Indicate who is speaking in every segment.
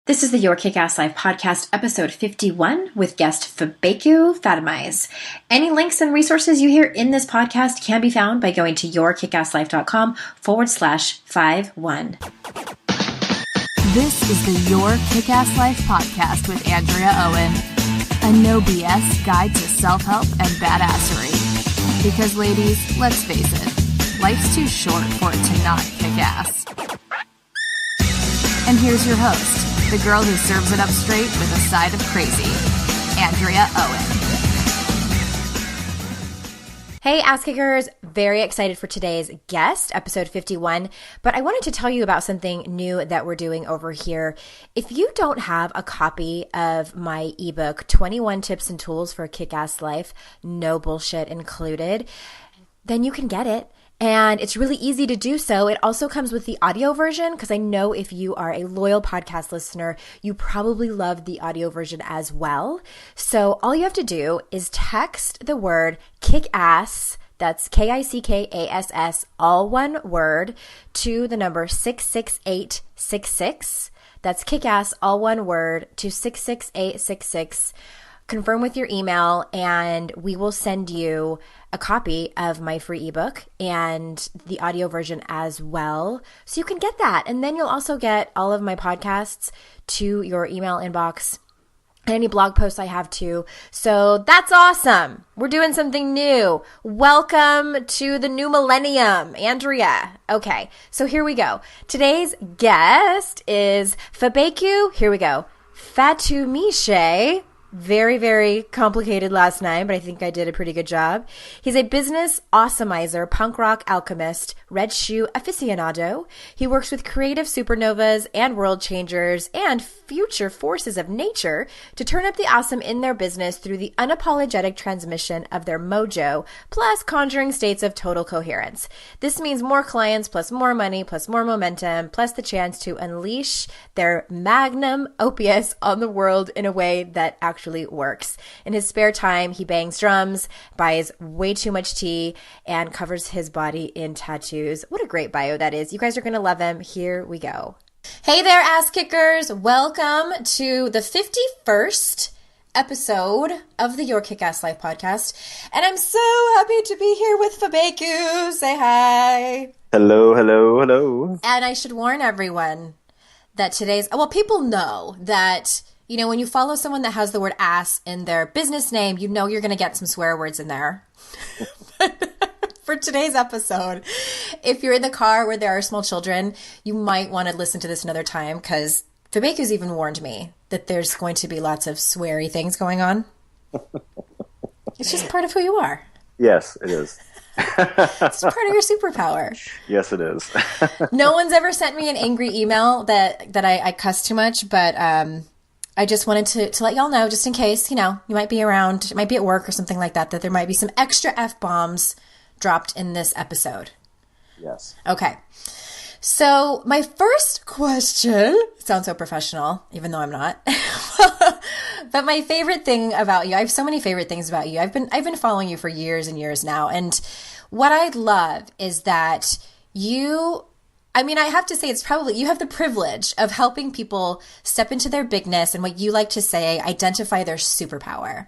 Speaker 1: This is the Your Kick-Ass Life podcast, episode 51, with guest Fabeku Fatunmise. Any links and resources you hear in this podcast can be found by going to yourkickasslife.com/51.
Speaker 2: This is the Your Kick-Ass Life podcast with Andrea Owen, a no BS guide to self-help and badassery. Because ladies, let's face it, life's too short for it to not kick ass. And here's your host, the girl who serves it up straight with a side of crazy, Andrea Owen.
Speaker 1: Hey, ass kickers, very excited for today's guest, episode 51, but I wanted to tell you about something new that we're doing over here. If you don't have a copy of my ebook, 21 Tips and Tools for a Kick-Ass Life, no bullshit included, then you can get it. And it's really easy to do so. It also comes with the audio version because I know if you are a loyal podcast listener, you probably love the audio version as well. So all you have to do is text the word kick-ass, that's KICKASS, all one word, to the number 66866. That's kick-ass, all one word, to 66866. Confirm with your email, and we will send you a copy of my free ebook and the audio version as well. So you can get that. And then you'll also get all of my podcasts to your email inbox and any blog posts I have too. So that's awesome. We're doing something new. Welcome to the new millennium, Andrea. Okay, so here we go. Today's guest is Fabeku, here we go, Fatunmise. Very, very complicated last name, but I think I did a pretty good job. He's a business awesomizer, punk rock alchemist, red shoe aficionado. He works with creative supernovas and world changers and future forces of nature to turn up the awesome in their business through the unapologetic transmission of their mojo, plus conjuring states of total coherence. This means more clients, plus more money, plus more momentum, plus the chance to unleash their magnum opus on the world in a way that actually works. In his spare time, he bangs drums, buys way too much tea, and covers his body in tattoos. What a great bio that is. You guys are going to love him. Here we go. Hey there, ass kickers. Welcome to the 51st episode of the Your Kick-Ass Life podcast. And I'm so happy to be here with Fabeku. Say hi.
Speaker 3: Hello, hello, hello.
Speaker 1: And I should warn everyone that people know that, you know, when you follow someone that has the word ass in their business name, you know you're going to get some swear words in there. For today's episode, if you're in the car where there are small children, you might want to listen to this another time because Fabeku's even warned me that there's going to be lots of sweary things going on. It's just part of who you are.
Speaker 3: Yes, it is.
Speaker 1: It's part of your superpower.
Speaker 3: Yes, it is.
Speaker 1: No one's ever sent me an angry email that I cuss too much, but I just wanted to let y'all know, just in case, you know, you might be around, might be at work or something like that, that there might be some extra F-bombs dropped in this episode.
Speaker 3: Yes.
Speaker 1: Okay. So my first question sounds so professional, even though I'm not. But my favorite thing about you, I have so many favorite things about you. I've been following you for years and years now. And what I love is that I have to say it's probably, you have the privilege of helping people step into their bigness and what you like to say, identify their superpower.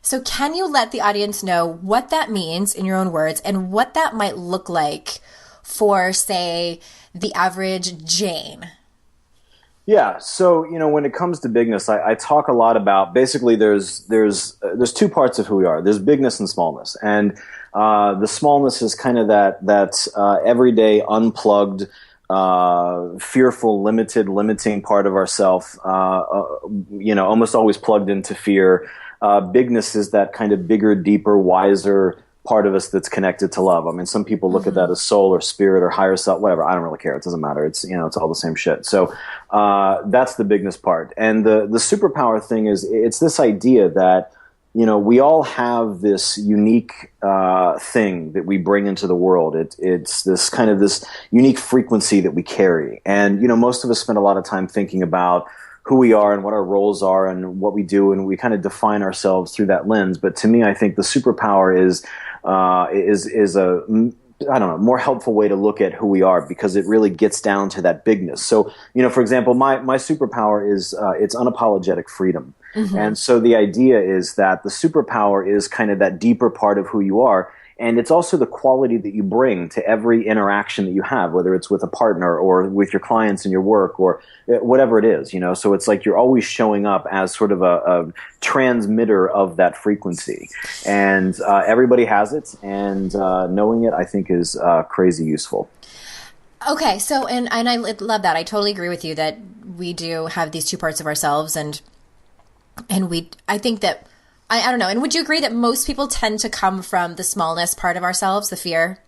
Speaker 1: So can you let the audience know what that means in your own words and what that might look like for, say, the average Jane?
Speaker 3: Yeah. So, you know, when it comes to bigness, I talk a lot about, basically there's two parts of who we are. There's bigness and smallness. And the smallness is kind of that everyday, unplugged, fearful, limiting part of ourself, almost always plugged into fear. Bigness is that kind of bigger, deeper, wiser part of us that's connected to love. I mean, some people look at that as soul or spirit or higher self, whatever. I don't really care. It doesn't matter. It's, you know, it's all the same shit. So that's the bigness part. And the superpower thing is, it's this idea that, you know, we all have this unique thing that we bring into the world. It's this kind of this unique frequency that we carry. And, you know, most of us spend a lot of time thinking about who we are and what our roles are and what we do, and we kind of define ourselves through that lens. But to me, I think the superpower is a I don't know, more helpful way to look at who we are, because it really gets down to that bigness. So, for example, my superpower is it's unapologetic freedom. Mm-hmm. And so the idea is that the superpower is kind of that deeper part of who you are. And it's also the quality that you bring to every interaction that you have, whether it's with a partner or with your clients in your work or whatever it is, So it's like you're always showing up as sort of a transmitter of that frequency. And everybody has it. And knowing it, I think, is crazy useful.
Speaker 1: Okay. So, and I love that. I totally agree with you that we do have these two parts of ourselves. And I think that, I don't know. And would you agree that most people tend to come from the smallness part of ourselves, the fear?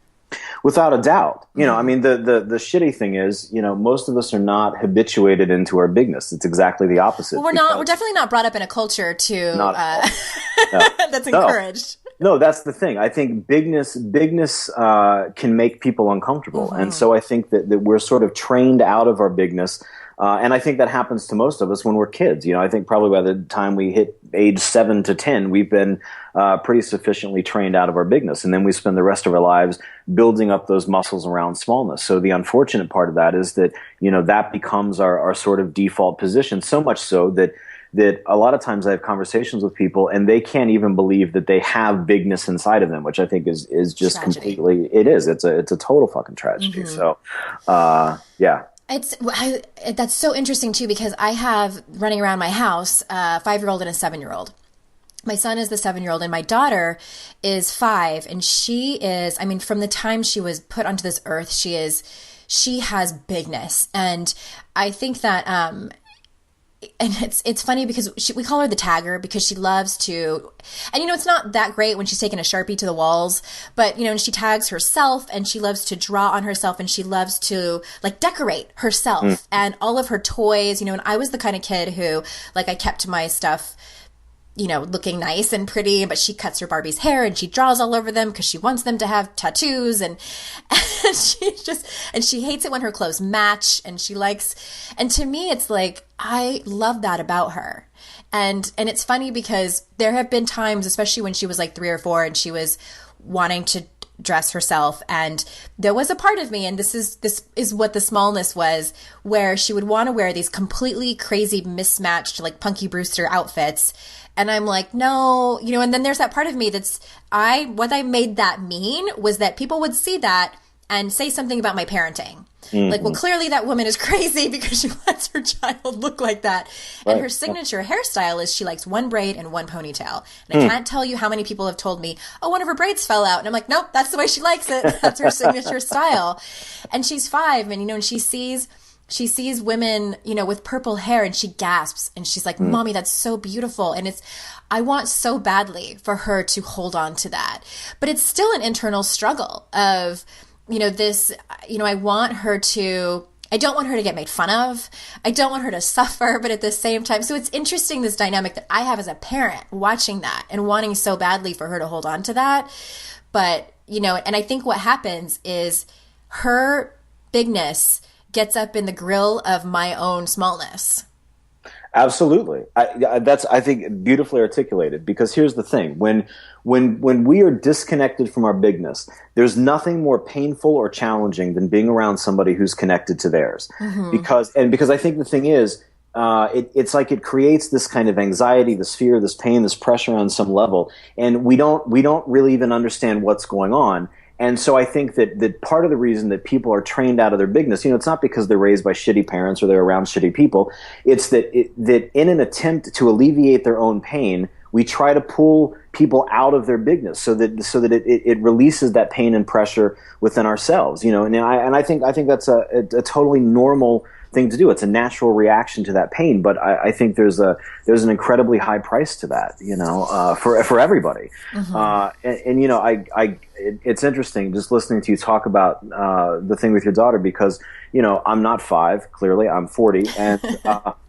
Speaker 3: Without a doubt. I mean, the shitty thing is, most of us are not habituated into our bigness. It's exactly the opposite.
Speaker 1: Well, we're definitely not brought up in a culture that's encouraged.
Speaker 3: No, that's the thing. I think bigness can make people uncomfortable. Mm-hmm. And so I think that we're sort of trained out of our bigness. And I think that happens to most of us when we're kids. I think probably by the time we hit age 7 to 10, we've been pretty sufficiently trained out of our bigness. And then we spend the rest of our lives building up those muscles around smallness. So the unfortunate part of that is that, that becomes our sort of default position, so much so that a lot of times I have conversations with people and they can't even believe that they have bigness inside of them, which I think is just
Speaker 1: tragedy.
Speaker 3: Completely, it is. It's a total fucking tragedy. Mm-hmm. So, yeah.
Speaker 1: That's so interesting too, because I have running around my house a 5-year-old and a 7-year-old. My son is the 7-year-old and my daughter is 5, and she is, I mean, from the time she was put onto this earth, she has bigness. And I think that, and it's funny because we call her the tagger because she loves to, and it's not that great when she's taking a Sharpie to the walls, but and she tags herself and she loves to draw on herself and she loves to like decorate herself and all of her toys, and I was the kind of kid who like I kept my stuff looking nice and pretty, but she cuts her Barbie's hair and she draws all over them because she wants them to have tattoos, and she hates it when her clothes match, and and to me it's like, I love that about her. And it's funny because there have been times, especially when she was like 3 or 4 and she was wanting to dress herself, and there was a part of me, and this is what the smallness was, where she would want to wear these completely crazy mismatched like Punky Brewster outfits. And I'm like, no, and then there's that part of me what I made that mean was that people would see that and say something about my parenting. Mm-hmm. Like, well, clearly that woman is crazy because she lets her child look like that. Right. And her signature hairstyle is she likes one braid and one ponytail. And I can't tell you how many people have told me, oh, one of her braids fell out. And I'm like, nope, that's the way she likes it. That's her signature style. And she's 5, and, and she sees women, with purple hair, and she gasps and she's like, Mommy, that's so beautiful. And I want so badly for her to hold on to that. But it's still an internal struggle of, I don't want her to get made fun of. I don't want her to suffer, but at the same time, so it's interesting, this dynamic that I have as a parent watching that and wanting so badly for her to hold on to that. But, and I think what happens is her bigness gets up in the grill of my own smallness.
Speaker 3: Absolutely. That's, I think, beautifully articulated, because here's the thing. When we are disconnected from our bigness, there's nothing more painful or challenging than being around somebody who's connected to theirs. Mm-hmm. Because I think the thing is, it's like it creates this kind of anxiety, this fear, this pain, this pressure on some level, and we don't really even understand what's going on. And so I think that part of the reason that people are trained out of their bigness, it's not because they're raised by shitty parents or they're around shitty people. It's that in an attempt to alleviate their own pain, we try to pull people out of their bigness so that it releases that pain and pressure within ourselves. And I think that's a totally normal thing to do. It's a natural reaction to that pain, but I think there's an incredibly high price to that, for everybody. Mm-hmm. It's interesting just listening to you talk about the thing with your daughter, because I'm not 5, clearly I'm 40, and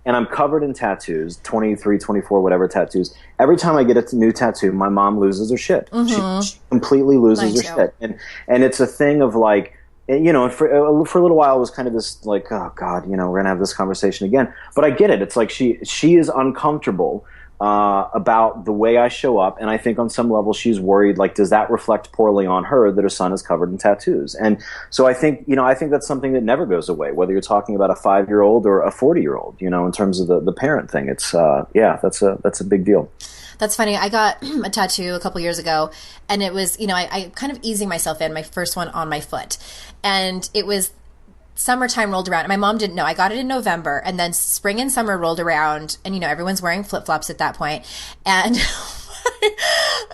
Speaker 3: I'm covered in tattoos, 23, 24, whatever tattoos. Every time I get a new tattoo, my mom loses her shit. Mm-hmm. She completely loses her shit, and it's a thing of like, for a little while it was kind of this like, oh God, we're gonna have this conversation again. But I get it. It's like she is uncomfortable about the way I show up. And I think on some level she's worried, like, does that reflect poorly on her that her son is covered in tattoos? And so I think that's something that never goes away, whether you're talking about a 5-year-old or a 40-year-old, in terms of the parent thing. It's, that's a big deal.
Speaker 1: That's funny. I got a tattoo a couple years ago, and it was, I kind of easing myself in, my first one on my foot. And it was summertime rolled around, and my mom didn't know. I got it in November, and then spring and summer rolled around, and everyone's wearing flip-flops at that point. And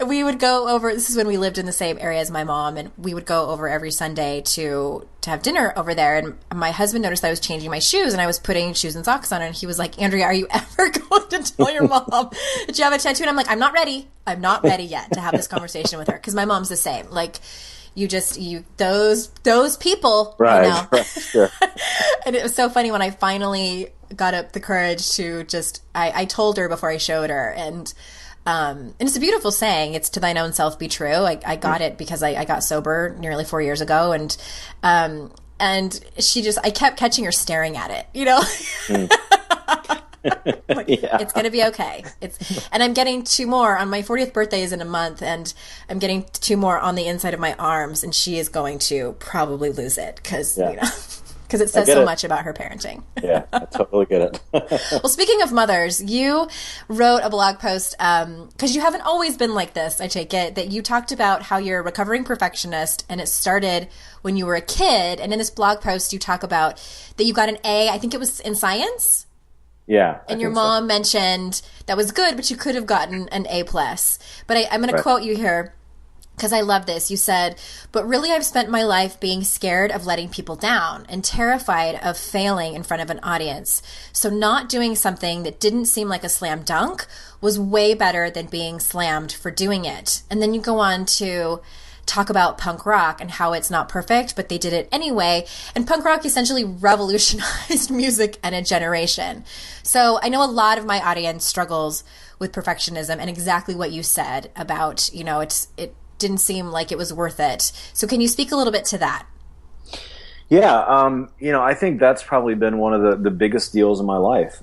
Speaker 1: we would go over, this is when we lived in the same area as my mom, and we would go over every Sunday to have dinner over there. And my husband noticed I was changing my shoes, and I was putting shoes and socks on, and he was like, Andrea, are you ever going to tell your mom that you have a tattoo? And I'm like, I'm not ready yet to have this conversation with her, because my mom's the same. Like, those people,
Speaker 3: right, right, sure.
Speaker 1: And it was so funny when I finally got up the courage to just, I told her before I showed her, and it's a beautiful saying. It's to thine own self be true. I got it because I got sober nearly 4 years ago, and she just, I kept catching her staring at it, Like, yeah. It's going to be okay. And I'm getting 2 more on my 40th birthday is in a month, and I'm getting 2 more on the inside of my arms, and she is going to probably lose it because it says so much about her parenting.
Speaker 3: Yeah, I totally get it.
Speaker 1: Well, speaking of mothers, you wrote a blog post because you haven't always been like this, I take it, that you talked about how you're a recovering perfectionist, and it started when you were a kid. And in this blog post, you talk about that you got an A, I think it was in science.
Speaker 3: Yeah.
Speaker 1: And your mom mentioned that was good, but you could have gotten an A+. But I'm going to quote you here because I love this. You said, but really I've spent my life being scared of letting people down and terrified of failing in front of an audience. So not doing something that didn't seem like a slam dunk was way better than being slammed for doing it. And then you go on to talk about punk rock and how it's not perfect, but they did it anyway. And punk rock essentially revolutionized music and a generation. So I know a lot of my audience struggles with perfectionism and exactly what you said about, it didn't seem like it was worth it. So can you speak a little bit to that?
Speaker 3: Yeah, I think that's probably been one of the biggest deals in my life.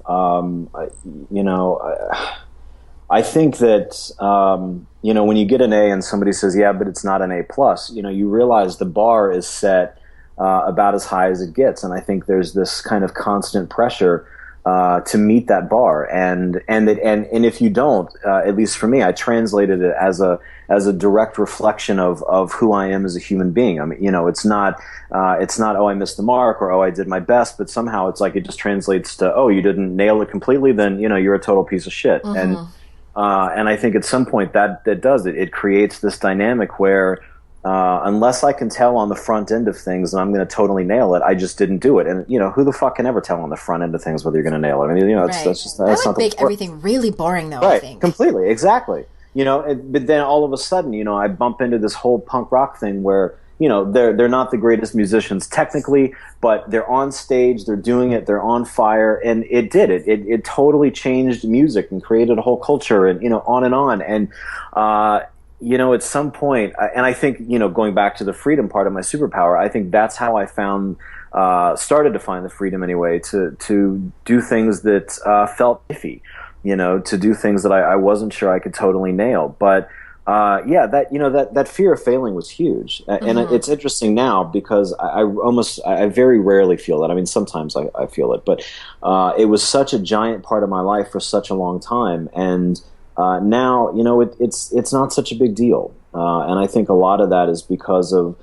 Speaker 3: I think that, when you get an A and somebody says, yeah, but it's not an A+, you realize the bar is set about as high as it gets. And I think there's this kind of constant pressure to meet that bar. And if you don't, at least for me, I translated it as a direct reflection of who I am as a human being. I mean, it's not, oh, I missed the mark, or, oh, I did my best, but somehow it's like it just translates to, oh, you didn't nail it completely, then, you're a total piece of shit.
Speaker 1: Mm-hmm.
Speaker 3: And I think at some point that does it. It creates this dynamic where unless I can tell on the front end of things and I'm going to totally nail it, I just didn't do it. And who the fuck can ever tell on the front end of things whether you're going to nail it? I mean,
Speaker 1: right.
Speaker 3: that's
Speaker 1: that would make everything really boring, though.
Speaker 3: Right,
Speaker 1: I think
Speaker 3: completely, exactly. But then all of a sudden, I bump into this whole punk rock thing where they're not the greatest musicians technically, but they're on stage, they're doing it, they're on fire, and it did it. It totally changed music and created a whole culture, and on and on. And at some point, and I think going back to the freedom part of my superpower, I think that's how I started to find the freedom anyway to do things that felt iffy, to do things that I wasn't sure I could totally nail, but. That fear of failing was huge, and it's interesting now because I very rarely feel that. I mean, sometimes I feel it, but it was such a giant part of my life for such a long time, and now it's not such a big deal, and I think a lot of that is because of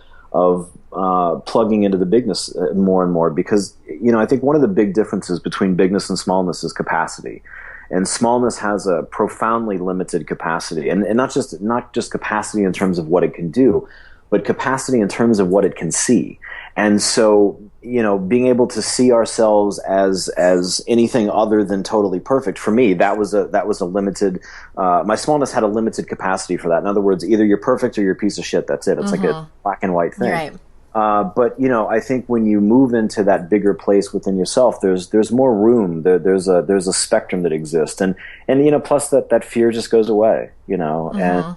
Speaker 3: plugging into the bigness more and more. Because I think one of the big differences between bigness and smallness is capacity. And smallness has a profoundly limited capacity, and not just capacity in terms of what it can do, but capacity in terms of what it can see. And so, being able to see ourselves as anything other than totally perfect, for me, that was a limited. My smallness had a limited capacity for that. In other words, either you're perfect or you're a piece of shit. That's it. It's like a black and white thing.
Speaker 1: Right.
Speaker 3: But I think when you move into that bigger place within yourself, there's more room. There's a spectrum that exists, and plus that fear just goes away. And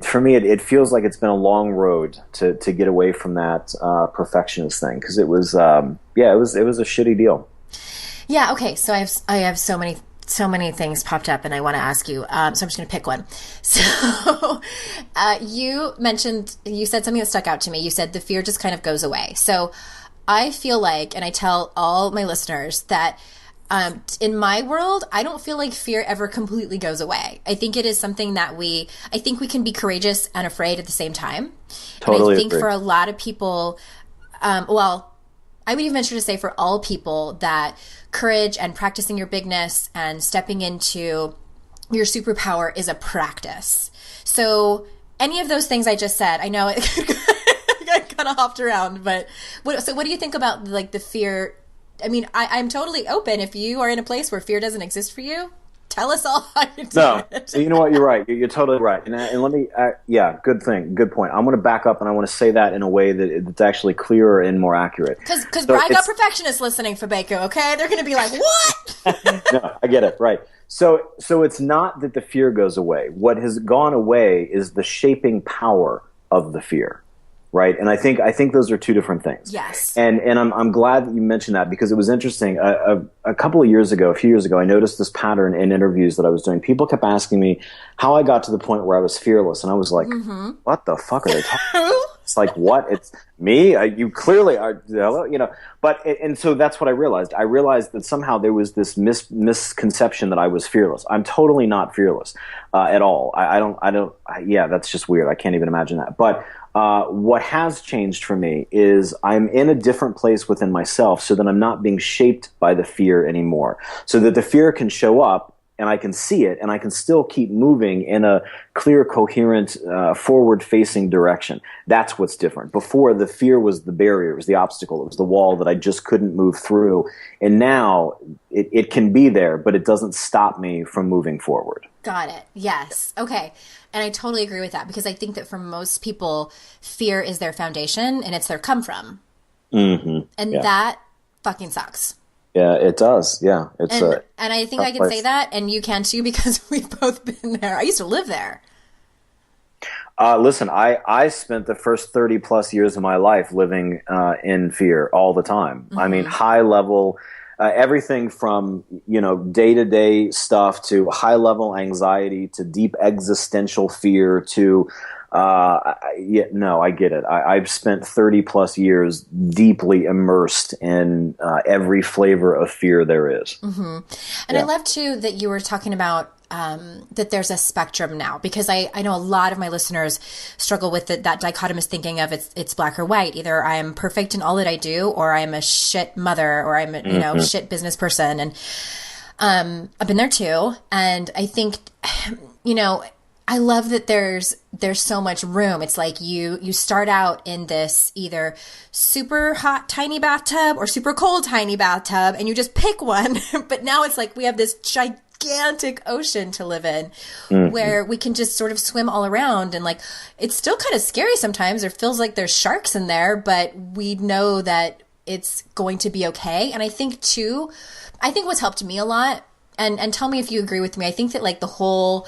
Speaker 3: for me it feels like it's been a long road to get away from that perfectionist thing, because it was a shitty deal.
Speaker 1: Yeah. Okay. So I have so many So many things popped up and I want to ask you. So I'm just going to pick one. So you said something that stuck out to me. You said the fear just kind of goes away. So I feel like, and I tell all my listeners that in my world, I don't feel like fear ever completely goes away. I think it is something that I think we can be courageous and afraid at the same time.
Speaker 3: Totally
Speaker 1: and I think
Speaker 3: agree.
Speaker 1: for a lot of people, I would even venture to say for all people that courage and practicing your bigness and stepping into your superpower is a practice. So any of those things I just said, I know it I kind of hopped around, but what do you think about like the fear? I mean, I'm totally open. If you are in a place where fear doesn't exist for you, tell us all how you do it.
Speaker 3: You know what? You're right. You're totally right. And let me, good thing. Good point. I'm going to back up and I want to say that in a way that it's actually clearer and more accurate.
Speaker 1: Because I got perfectionists listening, Fabeku, okay? They're going to be like, what?
Speaker 3: No, I get it. Right. So it's not that the fear goes away. What has gone away is the shaping power of the fear. Right. And I think those are two different things.
Speaker 1: Yes.
Speaker 3: And I'm glad that you mentioned that because it was interesting. A few years ago, I noticed this pattern in interviews that I was doing. People kept asking me how I got to the point where I was fearless. And I was like, what the fuck are they talking about? It's like, what? It's me? You clearly are, you know. But, and so that's what I realized. I realized that somehow there was this misconception that I was fearless. I'm totally not fearless at all. That's just weird. I can't even imagine that. But what has changed for me is I'm in a different place within myself so that I'm not being shaped by the fear anymore. So that the fear can show up and I can see it and I can still keep moving in a clear, coherent, forward-facing direction. That's what's different. Before, the fear was the barrier, it was the obstacle, it was the wall that I just couldn't move through. And now it can be there, but it doesn't stop me from moving forward.
Speaker 1: Got it. Yes. Okay. And I totally agree with that because I think that for most people, fear is their foundation and it's their come from.
Speaker 3: Mm-hmm.
Speaker 1: And that fucking sucks.
Speaker 3: Yeah, it does. Yeah.
Speaker 1: And I think I can say that and you can too because we've both been there. I used to live there.
Speaker 3: Listen, I spent the first 30 plus years of my life living in fear all the time. Mm-hmm. I mean, high level, everything from, day-to-day stuff to high-level anxiety to deep existential fear to, I get it. I've spent 30 plus years deeply immersed in every flavor of fear there is. Mm-hmm.
Speaker 1: And I love, too, that you were talking about that there's a spectrum now, because I know a lot of my listeners struggle with that dichotomous thinking of it's black or white. Either I'm perfect in all that I do, or I'm a shit mother, or I'm a shit business person. And I've been there too. And I think, I love that there's so much room. It's like you start out in this either super hot tiny bathtub or super cold tiny bathtub, and you just pick one. But now it's like we have this gigantic ocean to live in, where we can just sort of swim all around, and like it's still kind of scary sometimes. It feels like there's sharks in there, but we know that it's going to be okay. And I think what's helped me a lot, and tell me if you agree with me, I think that like the whole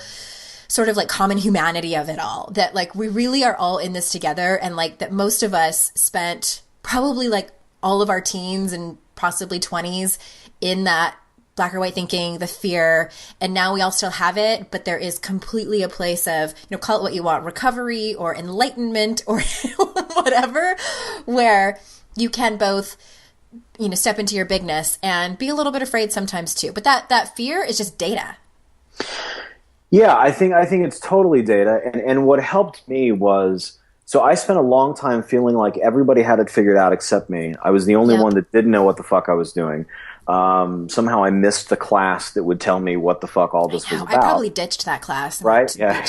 Speaker 1: sort of like common humanity of it all, that like we really are all in this together, and like that most of us spent probably like all of our teens and possibly 20s in that black or white thinking, the fear, and now we all still have it, but there is completely a place of, call it what you want, recovery or enlightenment or whatever, where you can both, step into your bigness and be a little bit afraid sometimes too. But that fear is just data.
Speaker 3: Yeah, I think it's totally data. And what helped me was, so I spent a long time feeling like everybody had it figured out except me. I was the only one that didn't know what the fuck I was doing. Somehow I missed the class that would tell me what the fuck all this was about.
Speaker 1: I probably ditched that class.
Speaker 3: Right? Yeah.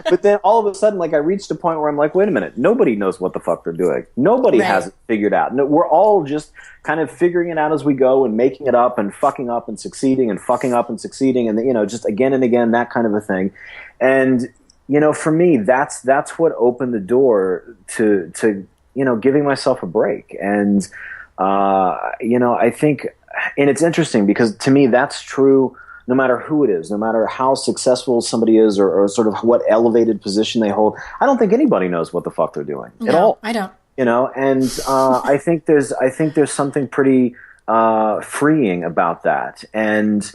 Speaker 3: But then all of a sudden, like I reached a point where I'm like, wait a minute, nobody knows what the fuck they're doing. Nobody has it figured out. No, we're all just kind of figuring it out as we go and making it up and fucking up and succeeding and fucking up and succeeding and, just again and again, that kind of a thing. And, for me, that's what opened the door to giving myself a break. And, I think, and it's interesting because to me, that's true no matter who it is, no matter how successful somebody is or sort of what elevated position they hold. I don't think anybody knows what the fuck they're doing at all.
Speaker 1: I don't.
Speaker 3: And I think there's something pretty freeing about that. And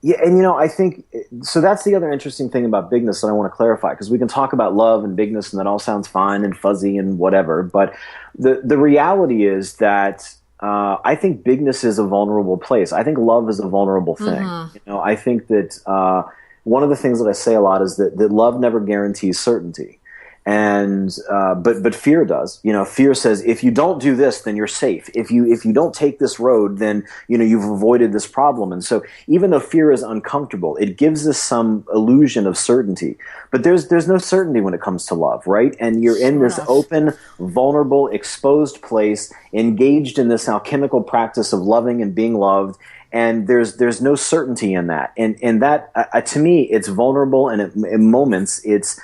Speaker 3: yeah, and I think so. That's the other interesting thing about bigness that I want to clarify, because we can talk about love and bigness, and that all sounds fine and fuzzy and whatever. But the reality is that I think bigness is a vulnerable place. I think love is a vulnerable thing. I think that one of the things that I say a lot is that love never guarantees certainty. And but fear does. Fear says, if you don't do this, then you're safe. If you don't take this road, then you've avoided this problem. And so even though fear is uncomfortable, it gives us some illusion of certainty. But there's no certainty when it comes to love, right? And you're in this open, vulnerable, exposed place, engaged in this alchemical practice of loving and being loved. And there's no certainty in that. And that to me, it's vulnerable, and in moments it's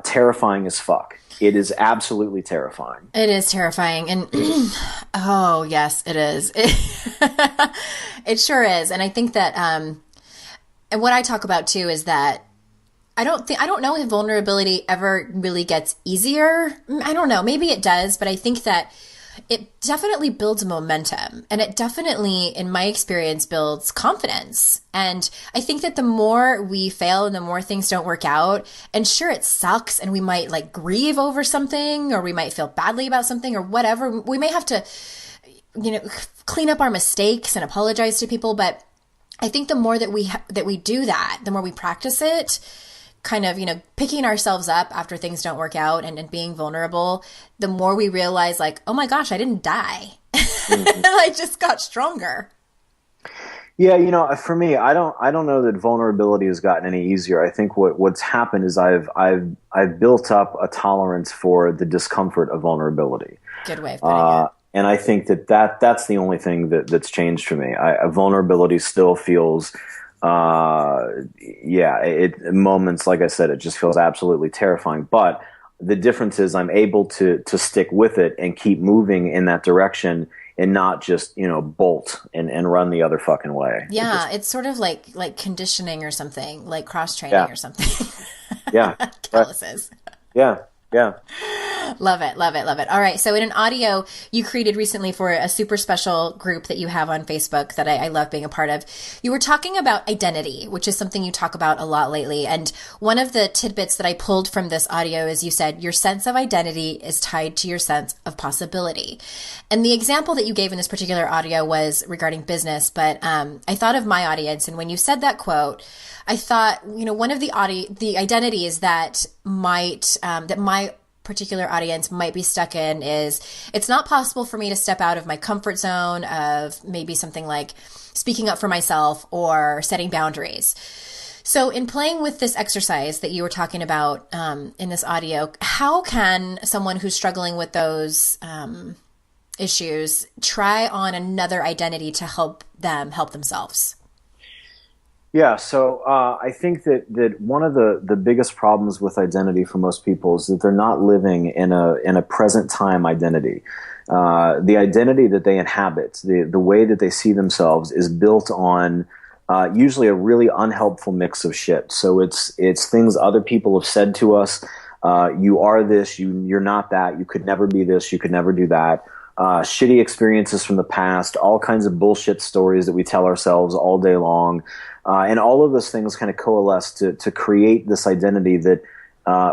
Speaker 3: terrifying as fuck. It is absolutely terrifying.
Speaker 1: It is terrifying. And oh, yes, it is. It sure is. And I think that, and what I talk about too is that I don't know if vulnerability ever really gets easier. I don't know. Maybe it does, but I think that it definitely builds momentum, and it definitely, in my experience, builds confidence. And I think that the more we fail and the more things don't work out, and sure, it sucks, and we might grieve over something, or we might feel badly about something, or whatever. We may have to, clean up our mistakes and apologize to people. But I think the more that we do that, the more we practice it, kind of, picking ourselves up after things don't work out, and being vulnerable, the more we realize oh my gosh, I didn't die. I just got stronger.
Speaker 3: Yeah, for me, I don't know that vulnerability has gotten any easier. I think what's happened is I've built up a tolerance for the discomfort of vulnerability.
Speaker 1: Good way of putting it.
Speaker 3: And I think that's the only thing that's changed for me. Vulnerability still feels moments, like I said, it just feels absolutely terrifying. But the difference is I'm able to stick with it and keep moving in that direction, and not just, bolt and run the other fucking way.
Speaker 1: Yeah. It's sort of like conditioning or something, like cross training or something.
Speaker 3: Yeah.
Speaker 1: Calluses.
Speaker 3: Yeah. Yeah.
Speaker 1: Love it. Love it. Love it. All right. So in an audio you created recently for a super special group that you have on Facebook that I love being a part of, you were talking about identity, which is something you talk about a lot lately. And one of the tidbits that I pulled from this audio is you said your sense of identity is tied to your sense of possibility. And the example that you gave in this particular audio was regarding business. But I thought of my audience. And when you said that quote, I thought, one of the identities that my particular audience might be stuck in is, it's not possible for me to step out of my comfort zone of maybe something like speaking up for myself or setting boundaries. So in playing with this exercise that you were talking about in this audio, how can someone who's struggling with those issues try on another identity to help them help themselves?
Speaker 3: Yeah, so I think that one of the biggest problems with identity for most people is that they're not living in a present time identity. The identity that they inhabit, the way that they see themselves, is built on usually a really unhelpful mix of shit. So it's things other people have said to us. You are this, you're not that. You could never be this. You could never do that. Shitty experiences from the past, all kinds of bullshit stories that we tell ourselves all day long. And all of those things kind of coalesce to create this identity that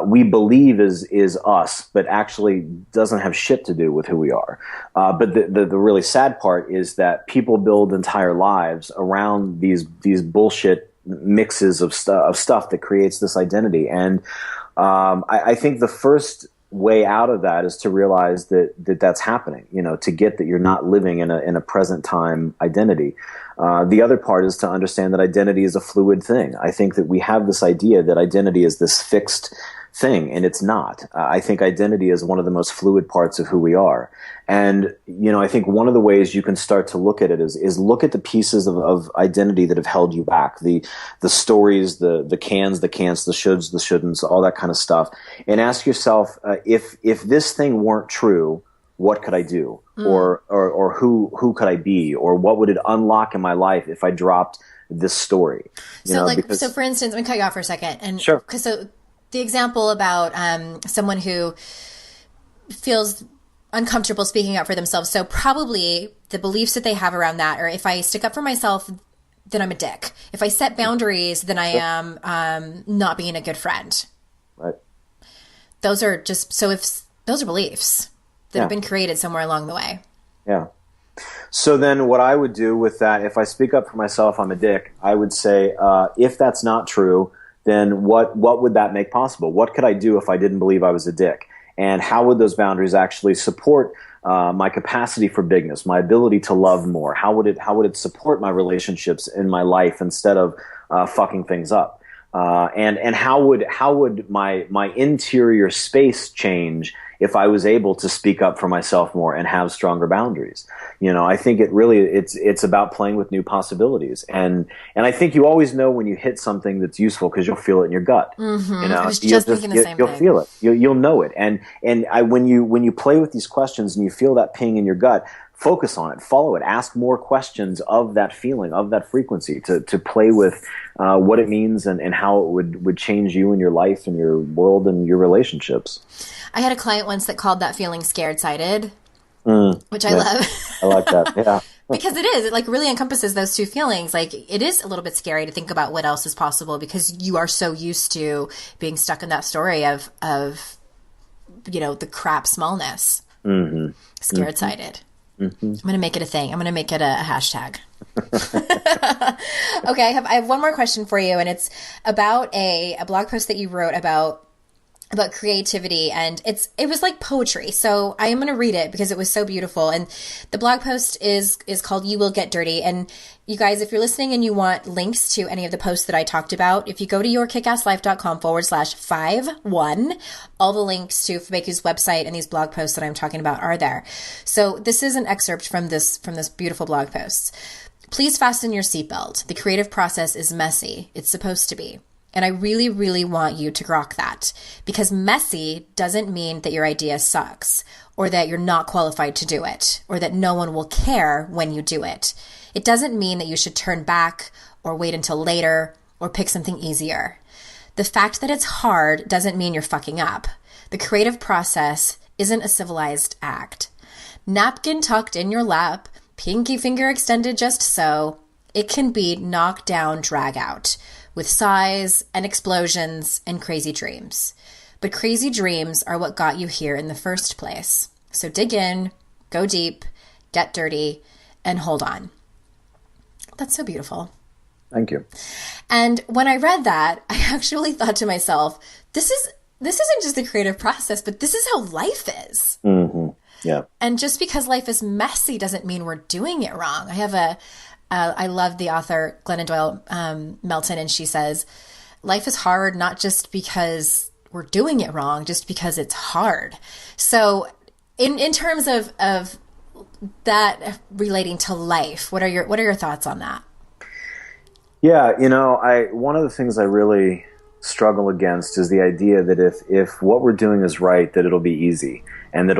Speaker 3: we believe is us, but actually doesn't have shit to do with who we are. But the really sad part is that people build entire lives around these bullshit mixes of stuff that creates this identity. And I think the first way out of that is to realize that's happening, to get that you're not living in a present time identity. The other part is to understand that identity is a fluid thing. I think that we have this idea that identity is this fixed thing, and it's not. I think identity is one of the most fluid parts of who we are. And, I think one of the ways you can start to look at it is look at the pieces of identity that have held you back, the stories, the cans, the can'ts, the shoulds, the shouldn'ts, all that kind of stuff, and ask yourself, if this thing weren't true, what could I do? Or who could I be? Or what would it unlock in my life if I dropped this story?
Speaker 1: So for instance, let me cut you off for a second. And
Speaker 3: sure.
Speaker 1: So the example about someone who feels uncomfortable speaking up for themselves. So probably the beliefs that they have around that, or if I stick up for myself, then I'm a dick. If I set boundaries, then I am not being a good friend.
Speaker 3: Right.
Speaker 1: Those are beliefs that have been created somewhere along the way.
Speaker 3: Yeah. So then what I would do with that, if I speak up for myself, I'm a dick, I would say, if that's not true, then what would that make possible? What could I do if I didn't believe I was a dick? And how would those boundaries actually support my capacity for bigness, my ability to love more? How would it support my relationships in my life instead of fucking things up? And how would my interior space change if I was able to speak up for myself more and have stronger boundaries? I think it's about playing with new possibilities. And I think you always know when you hit something that's useful because you'll feel it in your gut.
Speaker 1: Mm-hmm. I was just thinking the same thing.
Speaker 3: You'll feel it. You'll know it. And when you play with these questions and you feel that ping in your gut, focus on it, follow it, ask more questions of that feeling, of that frequency, to play with what it means and how it would change you and your life and your world and your relationships.
Speaker 1: I had a client once that called that feeling scared-sighted, which I love.
Speaker 3: I like that, yeah.
Speaker 1: Because it like really encompasses those two feelings. Like, it is a little bit scary to think about what else is possible because you are so used to being stuck in that story of the crap smallness. Mm-hmm. Scared-sighted. Mm-hmm. I'm going to make it a thing. I'm going to make it a hashtag. Okay, I have one more question for you, and it's about a blog post that you wrote about creativity, and it was like poetry. So I am going to read it because it was so beautiful. And the blog post is called "You Will Get Dirty." And you guys, if you're listening and you want links to any of the posts that I talked about, if you go to yourkickasslife.com/51, all the links to Fabeku's website and these blog posts that I'm talking about are there. So this is an excerpt from this beautiful blog post. Please fasten your seatbelt. The creative process is messy. It's supposed to be. And I really, really want you to grok that, because messy doesn't mean that your idea sucks or that you're not qualified to do it or that no one will care when you do it. It doesn't mean that you should turn back or wait until later or pick something easier. The fact that it's hard doesn't mean you're fucking up. The creative process isn't a civilized act. Napkin tucked in your lap, pinky finger extended just so, it can be knocked down, drag out, with sighs and explosions and crazy dreams. But crazy dreams are what got you here in the first place. So dig in, go deep, get dirty, and hold on. That's so beautiful.
Speaker 3: Thank you.
Speaker 1: And when I read that, I actually thought to myself, this isn't just the creative process, but this is how life is.
Speaker 3: Mm-hmm. Yeah.
Speaker 1: And just because life is messy doesn't mean we're doing it wrong. I love the author Glennon Doyle Melton, and she says, life is hard not just because we're doing it wrong, just because it's hard. So in terms of that relating to life, what are your thoughts on that?
Speaker 3: Yeah, one of the things I really struggle against is the idea that if what we're doing is right, that it'll be easy and that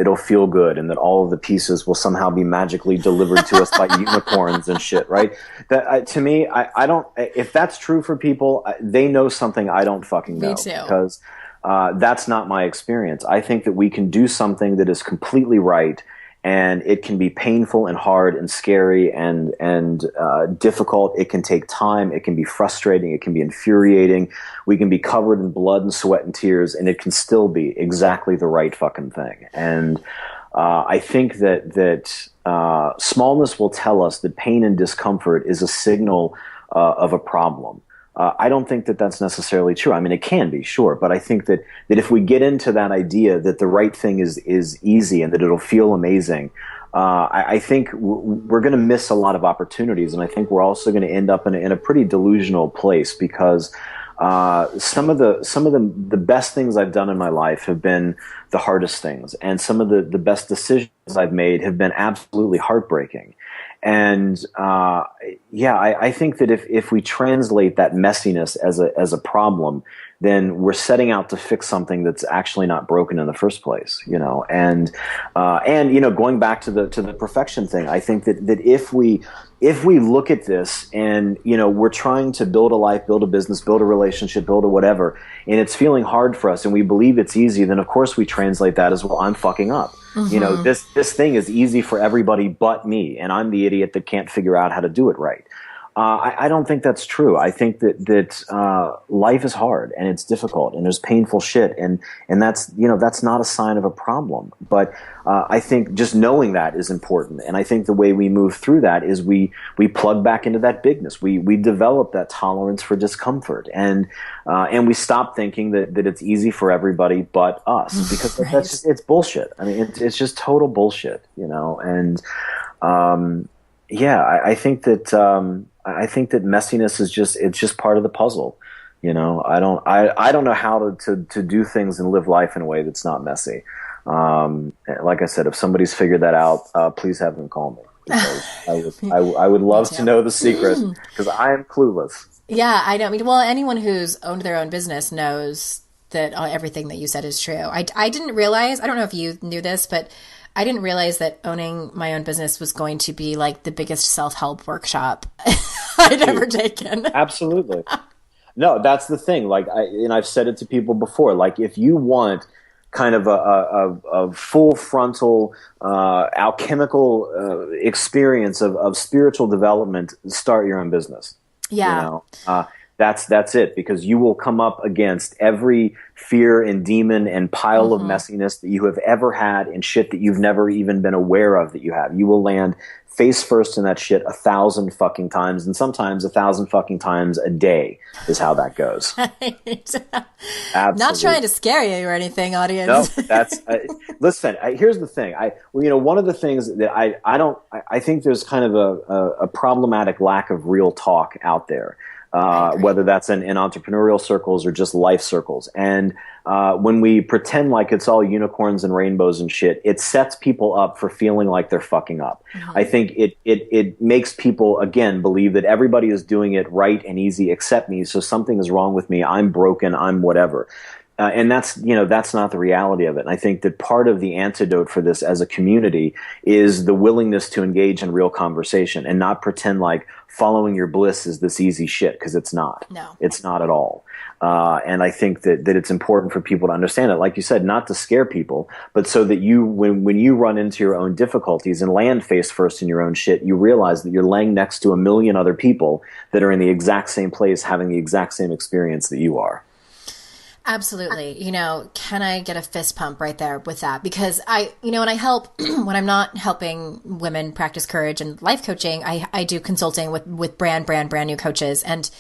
Speaker 3: it'll feel good and that all of the pieces will somehow be magically delivered to us by unicorns and shit, right? That to me, I don't. If that's true for people, they know something I don't fucking know.
Speaker 1: Me too.
Speaker 3: Because that's not my experience. I think that we can do something that is completely right, and it can be painful and hard and scary and difficult. It can take time. It can be frustrating. It can be infuriating. We can be covered in blood and sweat and tears, and it can still be exactly the right fucking thing. And I think that smallness will tell us that pain and discomfort is a signal of a problem. I don't think that that's necessarily true. I mean, it can be, sure, but I think that if we get into that idea that the right thing is easy and that it'll feel amazing, I think we're going to miss a lot of opportunities, and I think we're also going to end up in a pretty delusional place because some of the best things I've done in my life have been the hardest things, and some of the best decisions I've made have been absolutely heartbreaking. And I think that if we translate that messiness as a problem, then we're setting out to fix something that's actually not broken in the first place, you know. And you know, going back to the perfection thing, I think that if we look at this and, you know, we're trying to build a life, build a business, build a relationship, build a whatever, and it's feeling hard for us and we believe it's easy, then of course we translate that as, well, I'm fucking up. You know, this thing is easy for everybody but me, and I'm the idiot that can't figure out how to do it right. I don't think that's true. I think that life is hard and it's difficult and there's painful shit, and that's, you know, that's not a sign of a problem. But I think just knowing that is important, and I think the way we move through that is we plug back into that bigness. We develop that tolerance for discomfort, and we stop thinking that it's easy for everybody but us, because
Speaker 1: Right.
Speaker 3: that's just, it's bullshit. I mean, it's just total bullshit, you know. And yeah, I think that messiness is just part of the puzzle. You know, I don't know how to do things and live life in a way that's not messy. Like I said, if somebody's figured that out, please have them call me, because I would love to know the secret, because I am clueless.
Speaker 1: Yeah, I know. I mean, well, anyone who's owned their own business knows that everything that you said is true. I didn't realize, I don't know if you knew this, but I didn't realize that owning my own business was going to be like the biggest self-help workshop I'd ever taken.
Speaker 3: Absolutely. No, that's the thing. Like, I've said it to people before. Like, if you want kind of a full frontal alchemical experience of spiritual development, start your own business.
Speaker 1: Yeah.
Speaker 3: You know, that's it, because you will come up against every fear and demon and pile of messiness that you have ever had, and shit that you've never even been aware of that you have. You will land face first in that shit 1,000 fucking times, and sometimes 1,000 fucking times a day is how that goes.
Speaker 1: Right.
Speaker 3: Absolutely.
Speaker 1: Not trying to scare you or anything, audience.
Speaker 3: No, that's listen. Here's the thing. You know, one of the things that I think there's kind of a problematic lack of real talk out there. Whether that's in entrepreneurial circles or just life circles. And when we pretend like it's all unicorns and rainbows and shit, it sets people up for feeling like they're fucking up. I think it makes people, again, believe that everybody is doing it right and easy except me, so something is wrong with me, I'm broken, I'm whatever. And that's not the reality of it. And I think that part of the antidote for this as a community is the willingness to engage in real conversation and not pretend like following your bliss is this easy shit, because it's not.
Speaker 1: No.
Speaker 3: It's not at all. And I think that it's important for people to understand it. Like you said, not to scare people, but so that you, when you run into your own difficulties and land face first in your own shit, you realize that you're laying next to a million other people that are in the exact same place, having the exact same experience that you are.
Speaker 1: Absolutely. You know, can I get a fist pump right there with that? Because when I help, when I'm not helping women practice courage and life coaching, I do consulting with brand new coaches. And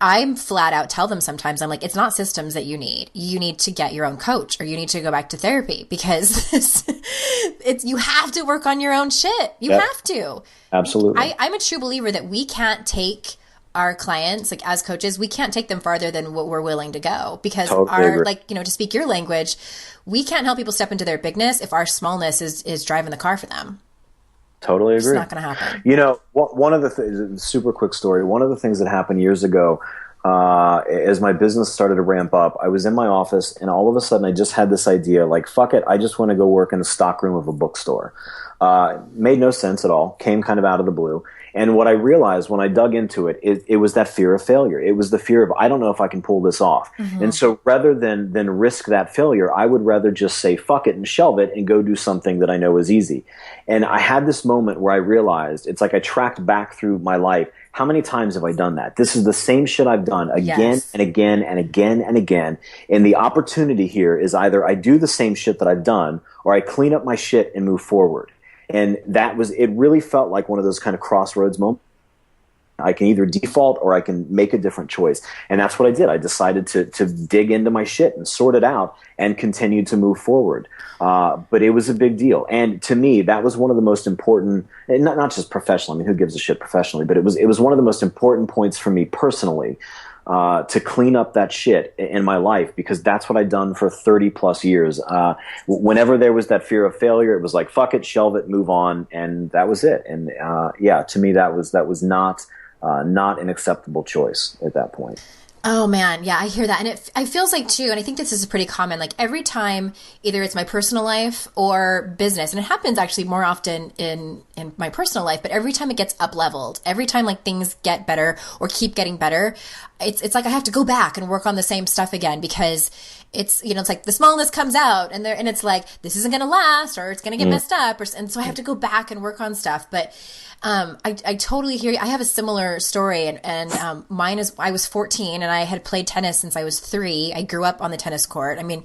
Speaker 1: I'm flat out tell them sometimes, I'm like, it's not systems that you need. You need to get your own coach, or you need to go back to therapy, because you have to work on your own shit. You have to.
Speaker 3: Absolutely.
Speaker 1: I'm a true believer that we can't take our clients, like as coaches, we can't take them farther than what we're willing to go, because to speak your language, we can't help people step into their bigness if our smallness is driving the car for them.
Speaker 3: Totally agree.
Speaker 1: It's not going to happen.
Speaker 3: You know, one of the things, super quick story, one of the things that happened years ago, as my business started to ramp up, I was in my office and all of a sudden I just had this idea, like, fuck it, I just want to go work in the stockroom of a bookstore. Made no sense at all, came kind of out of the blue. And what I realized when I dug into it, it was that fear of failure. It was the fear of, I don't know if I can pull this off. And so rather than risk that failure, I would rather just say, fuck it and shelve it and go do something that I know is easy. And I had this moment where I realized, it's like I tracked back through my life. How many times have I done that? This is the same shit I've done again and again and again and again. And the opportunity here is either I do the same shit that I've done, or I clean up my shit and move forward. And it really felt like one of those kind of crossroads moments. I can either default or I can make a different choice. And that's what I did. I decided to dig into my shit and sort it out and continue to move forward. But it was a big deal. And to me, that was one of the most important, and not just professionally, I mean, who gives a shit professionally, but it was one of the most important points for me personally, to clean up that shit in my life, because that's what I'd done for 30 plus years. Whenever there was that fear of failure, it was like, fuck it, shelve it, move on. And that was it. And, to me, that was not an acceptable choice at that point.
Speaker 1: Oh man, yeah, I hear that. And it feels like too, and I think this is pretty common, like every time either it's my personal life or business, and it happens actually more often in my personal life, but every time it gets up leveled, every time like things get better or keep getting better, it's like I have to go back and work on the same stuff again because it's, you know, it's like the smallness comes out and it's like, this isn't going to last or it's going to get messed up. And so I have to go back and work on stuff. But I totally hear you. I have a similar story, and mine is I was 14 and I had played tennis since I was 3. I grew up on the tennis court. I mean,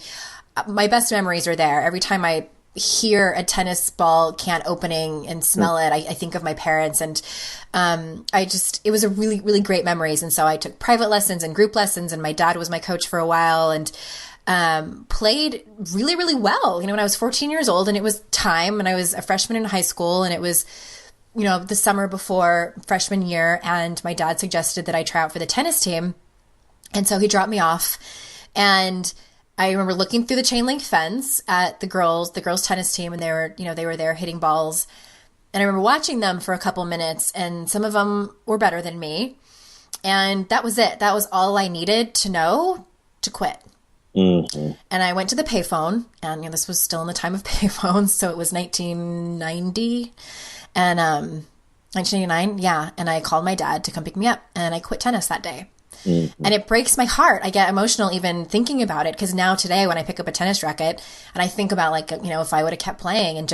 Speaker 1: my best memories are there. Every time I hear a tennis ball can opening and smell it, I think of my parents, and it was a really, really great memories. And so I took private lessons and group lessons, and my dad was my coach for a while, and played really, really well, you know, when I was 14 years old, and it was time, and I was a freshman in high school, and it was, you know, the summer before freshman year, and my dad suggested that I try out for the tennis team. And so he dropped me off, and I remember looking through the chain link fence at the girls tennis team, and they were there hitting balls. And I remember watching them for a couple minutes, and some of them were better than me. And that was it. That was all I needed to know to quit. Mm-hmm. And I went to the payphone, and, you know, this was still in the time of payphones. So it was 1990 and 1989. Yeah. And I called my dad to come pick me up, and I quit tennis that day. Mm-hmm. And it breaks my heart. I get emotional even thinking about it, because now today when I pick up a tennis racket and I think about, like, you know, if I would have kept playing and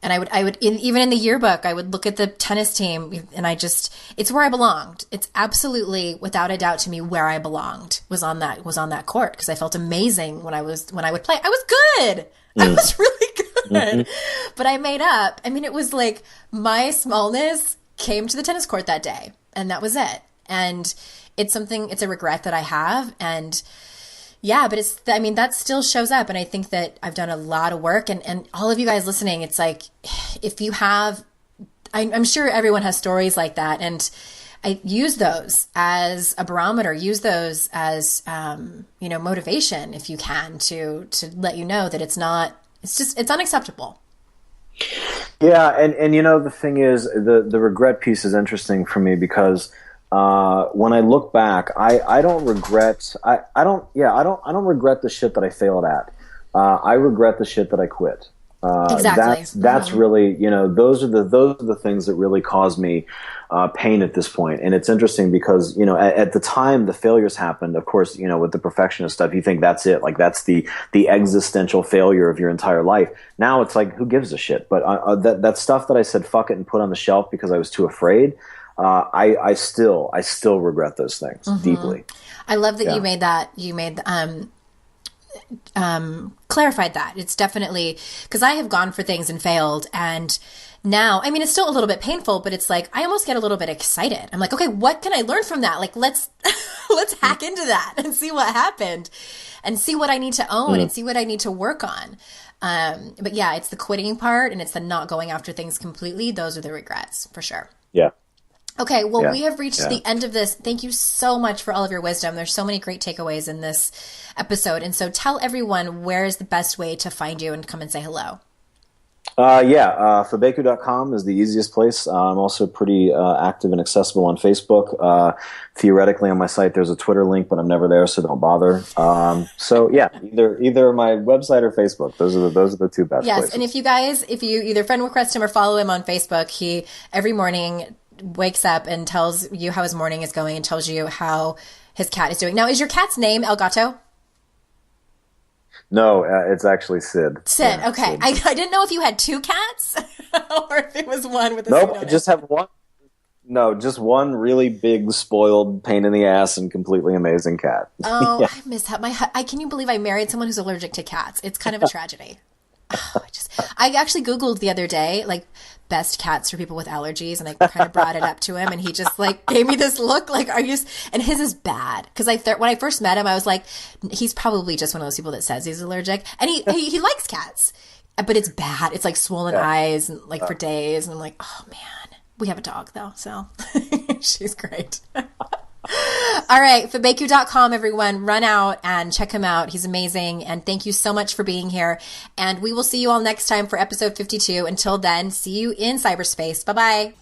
Speaker 1: I would even in the yearbook, I would look at the tennis team, and it's where I belonged. It's absolutely, without a doubt, to me, where I belonged was on that court, because I felt amazing when I would play. I was good. I was really good. Mm-hmm. But I made up. I mean, it was like my smallness came to the tennis court that day, and that was it. And it's a regret that I have. And yeah, but that still shows up. And I think that I've done a lot of work, and all of you guys listening, it's like, if you have, I'm sure everyone has stories like that. And I use those as a barometer, use those as, motivation, if you can, to let you know that it's unacceptable.
Speaker 3: Yeah. And you know, the thing is, the regret piece is interesting for me, because when I look back, I don't regret the shit that I failed at. I regret the shit that I quit. Exactly. That's really, you know, those are the things that really cause me pain at this point. And it's interesting because, you know, at the time the failures happened, of course, you know, with the perfectionist stuff, you think that's it, like that's the existential failure of your entire life. Now it's like, who gives a shit? But that stuff that I said fuck it and put on the shelf because I was too afraid. I still regret those things deeply. I
Speaker 1: love that you clarified that. It's definitely, because I have gone for things and failed, and now, I mean, it's still a little bit painful, but it's like, I almost get a little bit excited. I'm like, okay, what can I learn from that? Like, let's hack into that and see what happened, and see what I need to own and see what I need to work on. But yeah, it's the quitting part, and it's the not going after things completely. Those are the regrets for sure.
Speaker 3: Yeah.
Speaker 1: Okay, well, we have reached the end of this. Thank you so much for all of your wisdom. There's so many great takeaways in this episode. And so tell everyone, where is the best way to find you and come and say hello?
Speaker 3: Fabeku.com is the easiest place. I'm also pretty active and accessible on Facebook. Theoretically, on my site, there's a Twitter link, but I'm never there, so don't bother. Either my website or Facebook. Those are the two best places.
Speaker 1: Yes, and if you either friend request him or follow him on Facebook, he every morning wakes up and tells you how his morning is going and tells you how his cat is doing. Now, is your cat's name El Gato?
Speaker 3: No, it's actually Sid.
Speaker 1: Sid, okay. Sid. I didn't know if you had two cats or if it was one with a
Speaker 3: Nope, I just have one. No, just one really big, spoiled, pain in the ass, and completely amazing cat.
Speaker 1: Oh, yeah. I miss that. Can you believe I married someone who's allergic to cats? It's kind of a tragedy. I actually Googled the other day, like, best cats for people with allergies, and I kind of brought it up to him, and he just like gave me this look like, are you, and his is bad, because when I first met him, I was like, he's probably just one of those people that says he's allergic, and he likes cats, but it's bad. It's like swollen eyes and like for days, and I'm like, oh man. We have a dog though, so she's great. All right, Fabeku.com, everyone. Run out and check him out. He's amazing. And thank you so much for being here. And we will see you all next time for episode 52. Until then, see you in cyberspace. Bye-bye.